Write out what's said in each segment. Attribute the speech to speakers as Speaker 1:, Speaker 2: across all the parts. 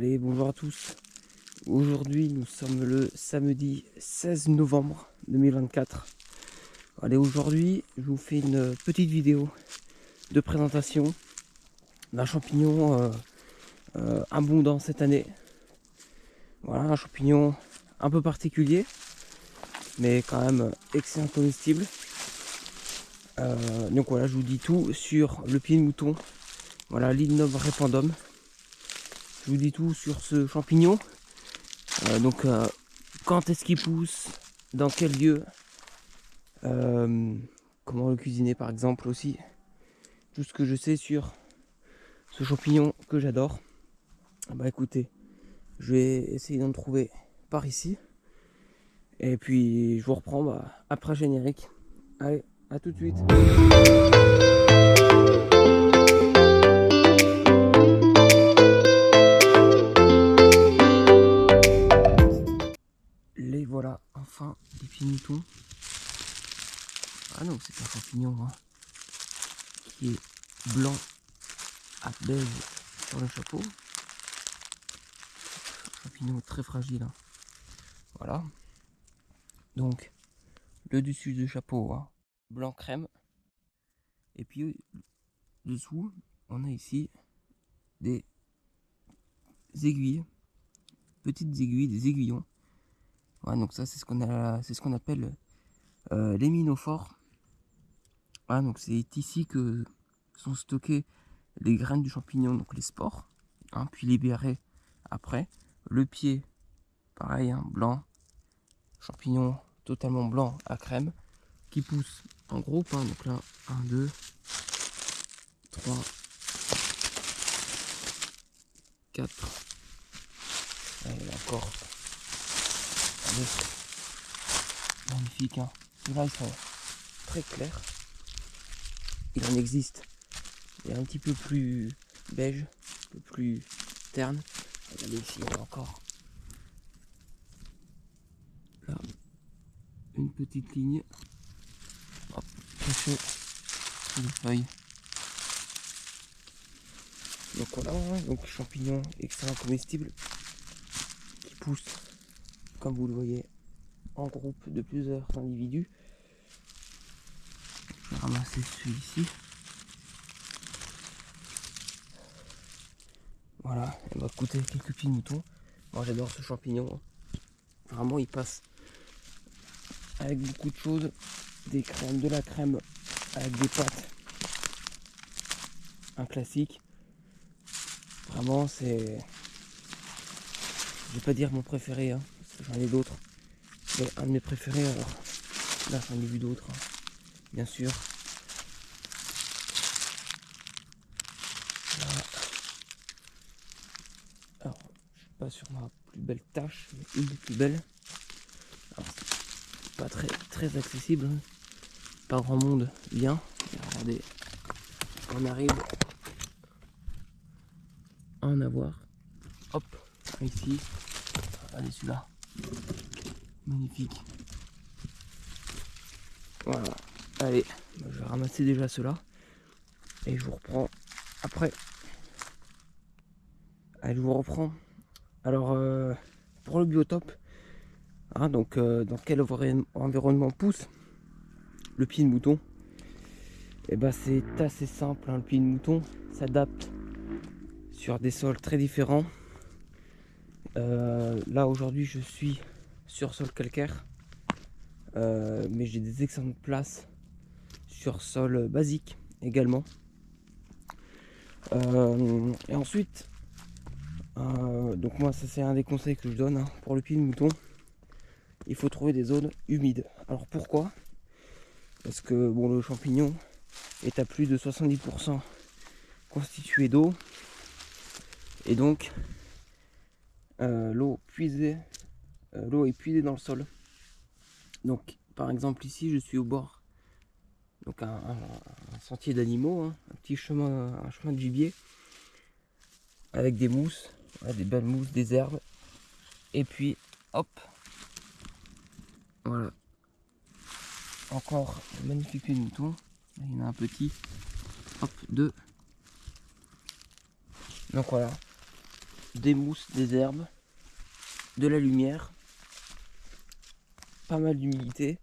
Speaker 1: Allez, bonjour à tous. Aujourd'hui, nous sommes le samedi 16 novembre 2024. Allez, aujourd'hui, je vous fais une petite vidéo de présentation d'un champignon abondant cette année. Voilà, un champignon un peu particulier, mais quand même excellent comestible. Donc voilà, je vous dis tout sur le pied de mouton. Voilà, Linnobre repandum. Je vous dis tout sur ce champignon. Quand est-ce qu'il pousse, dans quel lieu, comment le cuisiner par exemple aussi. Tout ce que je sais sur ce champignon que j'adore. Bah écoutez, je vais essayer d'en trouver par ici. Et puis je vous reprends après générique. Allez, à tout de suite. Les voilà, enfin, les pieds de mouton. Ah non, c'est un champignon qui est blanc à beige sur le chapeau. Champignon très fragile. Voilà. Donc, le dessus du chapeau, blanc crème. Et puis, dessous, on a ici des aiguilles, petites aiguilles, des aiguillons. Voilà, donc ça, c'est ce qu'on appelle l'héminophore. Voilà, donc c'est ici que sont stockées les graines du champignon, donc les spores, puis libérées après. Le pied, pareil, blanc, champignon totalement blanc à crème, qui pousse en groupe. Donc là, 1, 2, 3, 4. Et encore. Allez. Magnifique. Ceux-là, ils sont très clairs. Il en existe. Il est un petit peu plus beige, un peu plus terne. Regardez ici, on a encore là une petite ligne. Hop, cachée sous les feuilles. Donc voilà, donc champignons extrêmement comestibles qui poussent, comme vous le voyez, en groupe de plusieurs individus. Je vais ramasser celui-ci. Voilà, on va écouter quelques pieds de mouton. Moi j'adore ce champignon. Vraiment il passe avec beaucoup de choses. Des crèmes, de la crème avec des pâtes. Un classique. Vraiment c'est... Je vais pas dire mon préféré, parce que j'en ai d'autres. Mais un de mes préférés, alors là j'en ai vu d'autres, bien sûr. Voilà. Alors, je suis pas sur ma plus belle tâche, mais une des plus belles. Alors, c'est pas très accessible. Pas grand monde vient. Regardez, on arrive à en avoir. Hop, ici. Regardez celui-là. Magnifique. Voilà. Allez, je vais ramasser déjà ceux-là. Et je vous reprends après. Allez, je vous reprends. Alors, pour le biotope, dans quel environnement pousse le pied de mouton? Et c'est assez simple. Le pied de mouton s'adapte sur des sols très différents. Là aujourd'hui je suis sur sol calcaire, mais j'ai des excellentes places sur sol basique également. Et ensuite, donc moi ça c'est un des conseils que je donne pour le pied de mouton. Il faut trouver des zones humides. Alors pourquoi? Parce que le champignon est à plus de 70% constitué d'eau, et donc l'eau est puisée dans le sol. Donc par exemple ici je suis au bord, donc un sentier d'animaux, un petit chemin, un chemin de gibier avec des mousses, des belles mousses, des herbes, et puis hop, voilà, encore un magnifique pied de mouton. Là, il y en a un petit, hop, deux. Donc voilà, des mousses, des herbes, de la lumière, pas mal d'humidité.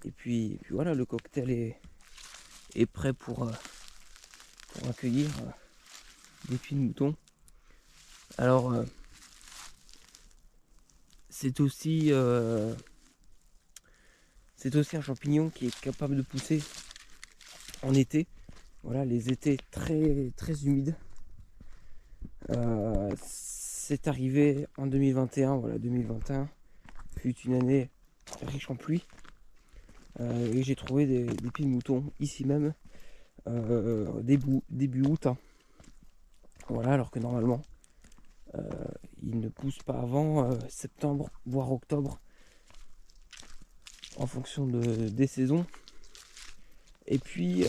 Speaker 1: Et puis voilà, le cocktail est prêt pour accueillir des pieds de mouton. Alors c'est aussi un champignon qui est capable de pousser en été. Voilà, les étés très très humides. C'est arrivé en 2021. Voilà, 2021 fut une année riche en pluie. Et j'ai trouvé des pieds de mouton ici même début août. Hein. Voilà, alors que normalement ils ne poussent pas avant septembre voire octobre en fonction des saisons. Et puis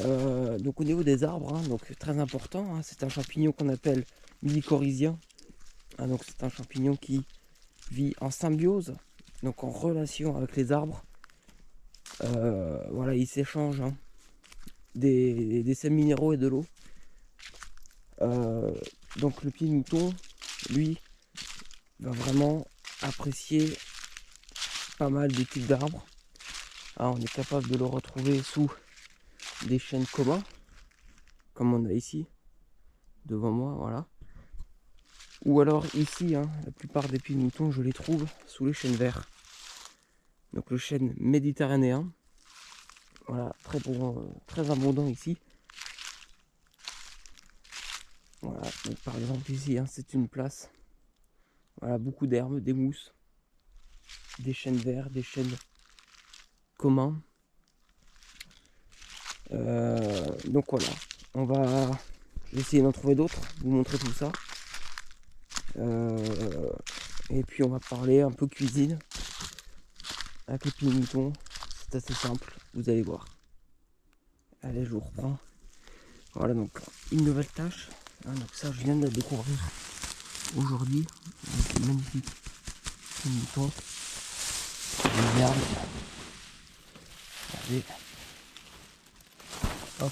Speaker 1: donc au niveau des arbres, hein, donc très important, hein, c'est un champignon qu'on appelle mycorhizien. Hein, donc c'est un champignon qui vit en symbiose, donc en relation avec les arbres. Voilà, il s'échange hein, des sels minéraux et de l'eau. Donc le pied de mouton, lui, va vraiment apprécier pas mal de types d'arbres. Ah, on est capable de le retrouver sous des chênes communs, comme on a ici, devant moi, voilà. Ou alors ici, hein, la plupart des pieds de mouton, je les trouve sous les chênes verts. Donc le chêne méditerranéen, voilà, très bon, très abondant ici. Voilà, donc par exemple ici, hein, c'est une place. Voilà, beaucoup d'herbes, des mousses, des chênes verts, des chênes communs. Donc voilà, je vais essayer d'en trouver d'autres, vous montrer tout ça. Et puis on va parler un peu cuisine avec les pieds de mouton. C'est assez simple, vous allez voir. Allez, je vous reprends. Voilà, donc une nouvelle tâche. Ah, donc ça, je viens de la découvrir aujourd'hui. Donc magnifique pieds de mouton. Les herbes. Regardez. Hop.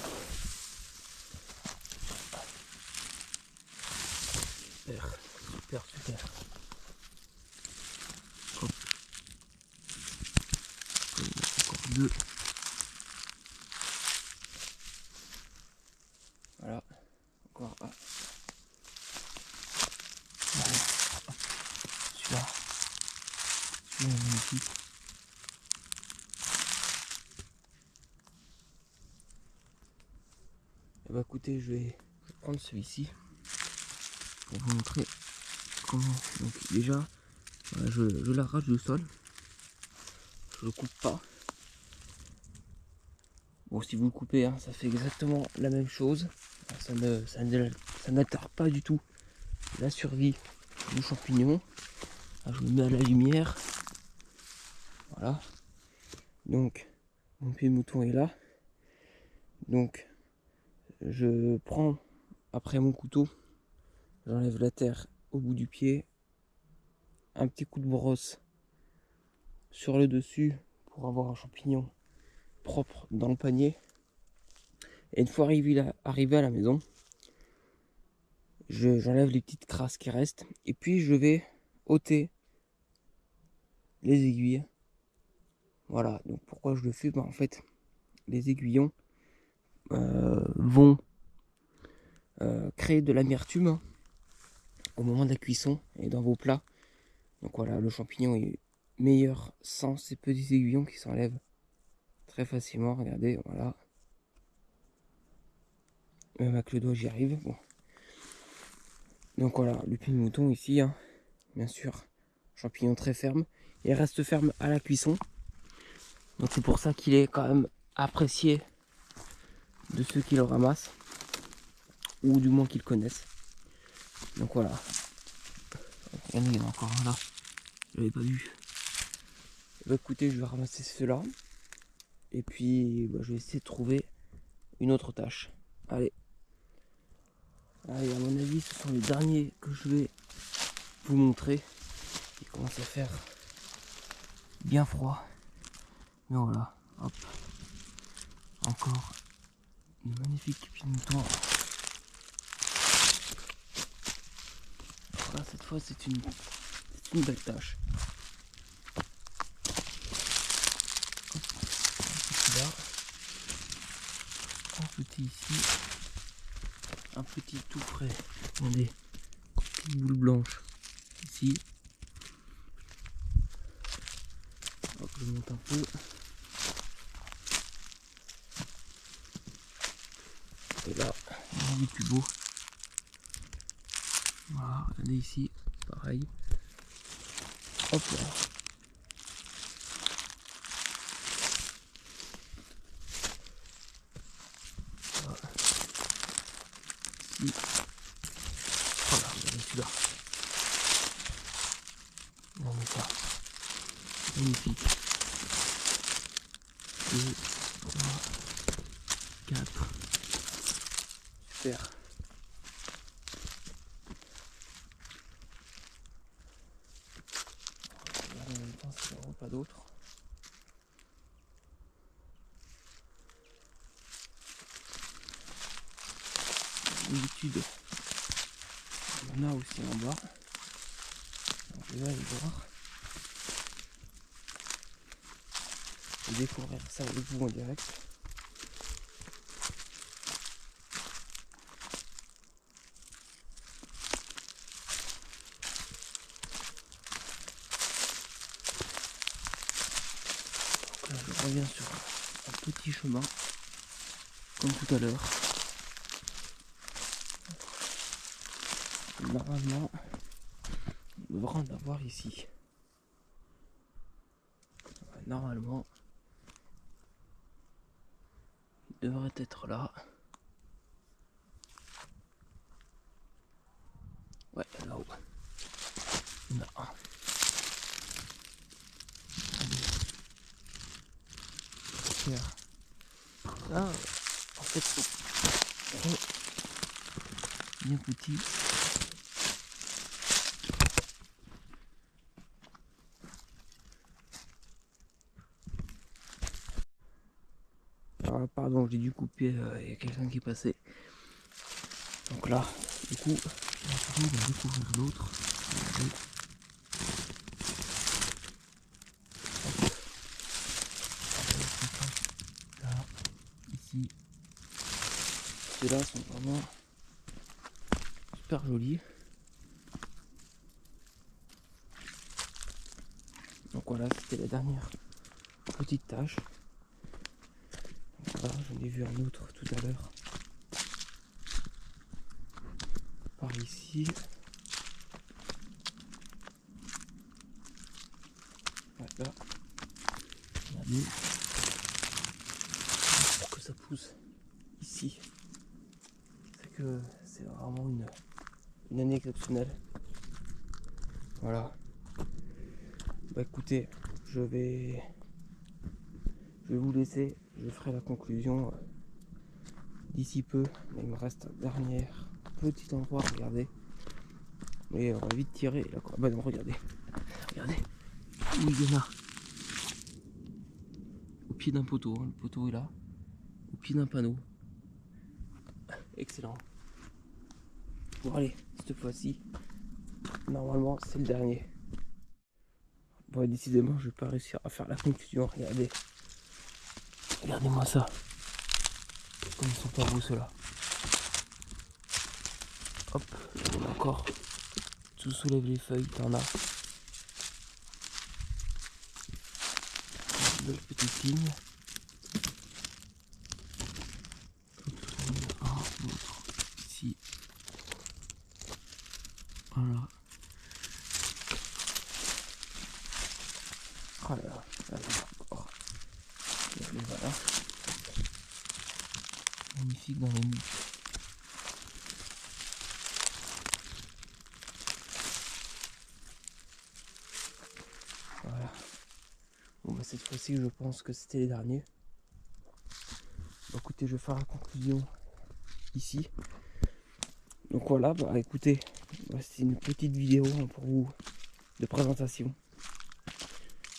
Speaker 1: Super, super, super. Hop. Encore deux. Voilà. Encore un. Voilà. Celui-là. Celui-là est magnifique. Et bah écoutez, je vais prendre celui-ci pour vous montrer comment. Donc déjà, voilà, je l'arrache du sol. Je le coupe pas. Bon, si vous le coupez, hein, ça fait exactement la même chose. Ça n'atteint pas du tout la survie du champignon. Alors, je me mets à la lumière. Voilà. Donc, mon pied de mouton est là. Donc, je prends après mon couteau, j'enlève la terre au bout du pied. Un petit coup de brosse sur le dessus pour avoir un champignon propre dans le panier. Et une fois arrivé à la maison, j'enlève les petites crasses qui restent. Et puis je vais ôter les aiguilles. Voilà, donc pourquoi je le fais? En fait, les aiguillons vont créer de l'amertume au moment de la cuisson et dans vos plats. Donc voilà, le champignon est meilleur sans ces petits aiguillons qui s'enlèvent très facilement. Regardez, voilà. Même avec le doigt, j'y arrive. Bon. Donc voilà, le pied de mouton ici, hein, bien sûr, champignon très ferme. Il reste ferme à la cuisson. Donc c'est pour ça qu'il est quand même apprécié de ceux qui le ramassent. Ou du moins qui le connaissent. Donc voilà. Regardez, il y en a encore un là. Je l'avais pas vu. Bah écoutez, je vais ramasser ceux-là. Et puis bah, je vais essayer de trouver une autre tâche. Allez. Allez, à mon avis, ce sont les derniers que je vais vous montrer. Il commence à faire bien froid. Mais voilà, hop. Encore une magnifique pied de mouton. Voilà, cette fois c'est une belle tâche. Hop, un petit là, un petit ici, un petit tout frais. Regardez, petite boule blanche ici. Hop, je monte un peu. Et là, il y a des plus beaux. Voilà, regardez ici, pareil. Hop là. Voilà. Ici. Voilà, regardez celui-là. Regardez ça. Magnifique. 2, 3, 4. Super. En même temps, c'est vraiment pas d'autres. D'habitude, il y en a aussi en bas. Donc je vais aller voir. Je vais découvrir ça avec vous en direct. Donc là, je reviens sur un petit chemin, comme tout à l'heure. Normalement, on devrait en avoir ici. Normalement, il devrait être là. Ouais, là-haut. Il y en a un. Super. Là, en fait, c'est bien petit. Ah, pardon, j'ai dû couper, il y a quelqu'un qui est passé. Donc là, du coup, on va découvrir l'autre. Là, ici. Ceux-là sont vraiment super jolis. Donc voilà, c'était la dernière petite tâche. Voilà, j'en ai vu un autre tout à l'heure. Par ici. Voilà. Regardez. Pour que ça pousse ici. C'est que c'est vraiment une année exceptionnelle. Voilà. Bah écoutez, je vais vous laisser. Je ferai la conclusion d'ici peu. Mais il me reste un dernier petit endroit à regarder. Mais on va vite tirer là quoi. Bah non, regardez. Regardez. Oui, il y en a. Au pied d'un poteau. Hein. Le poteau est là. Au pied d'un panneau. Excellent. Bon allez, cette fois-ci, normalement c'est le dernier. Bon décidément je vais pas réussir à faire la conclusion. Regardez. Regardez-moi ça. Comme ils sont pas beaux ceux-là. Hop, encore. Tu soulèves les feuilles, t'en as. Une belle petite ligne. Un autre ici. Voilà. Oh là là, là encore. Et voilà. Magnifique dans la nuit. Voilà. Bon bah cette fois-ci je pense que c'était les derniers. Bah, écoutez, je vais faire la conclusion ici. Donc voilà, bah écoutez, bah, c'est une petite vidéo hein, pour vous de présentation.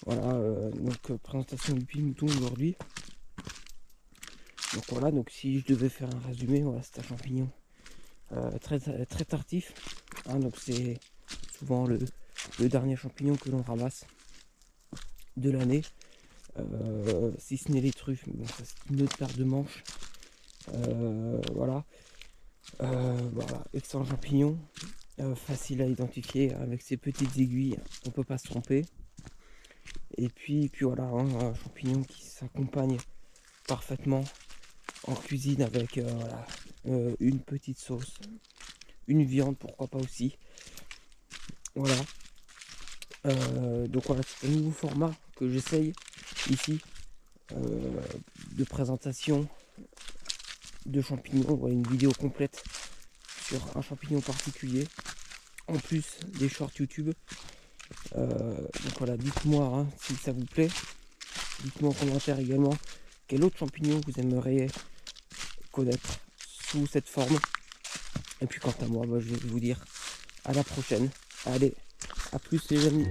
Speaker 1: Voilà, donc présentation du pied mouton aujourd'hui. Donc voilà, donc si je devais faire un résumé, voilà, c'est un champignon très tardif. Hein, donc c'est souvent le dernier champignon que l'on ramasse de l'année. Si ce n'est les truffes, mais bon, ça c'est une autre paire de manches. Voilà. Voilà, excellent champignon, facile à identifier avec ses petites aiguilles, on peut pas se tromper. Et puis voilà, hein, un champignon qui s'accompagne parfaitement en cuisine avec voilà, une petite sauce, une viande, pourquoi pas aussi. Voilà. Donc voilà, c'est un nouveau format que j'essaye ici de présentation de champignons. Voilà, une vidéo complète sur un champignon particulier, en plus des shorts YouTube. Donc voilà, dites-moi hein, si ça vous plaît. Dites-moi en commentaire également quel autre champignon vous aimeriez connaître sous cette forme. Et puis quant à moi, je vais vous dire à la prochaine. Allez, à plus les amis.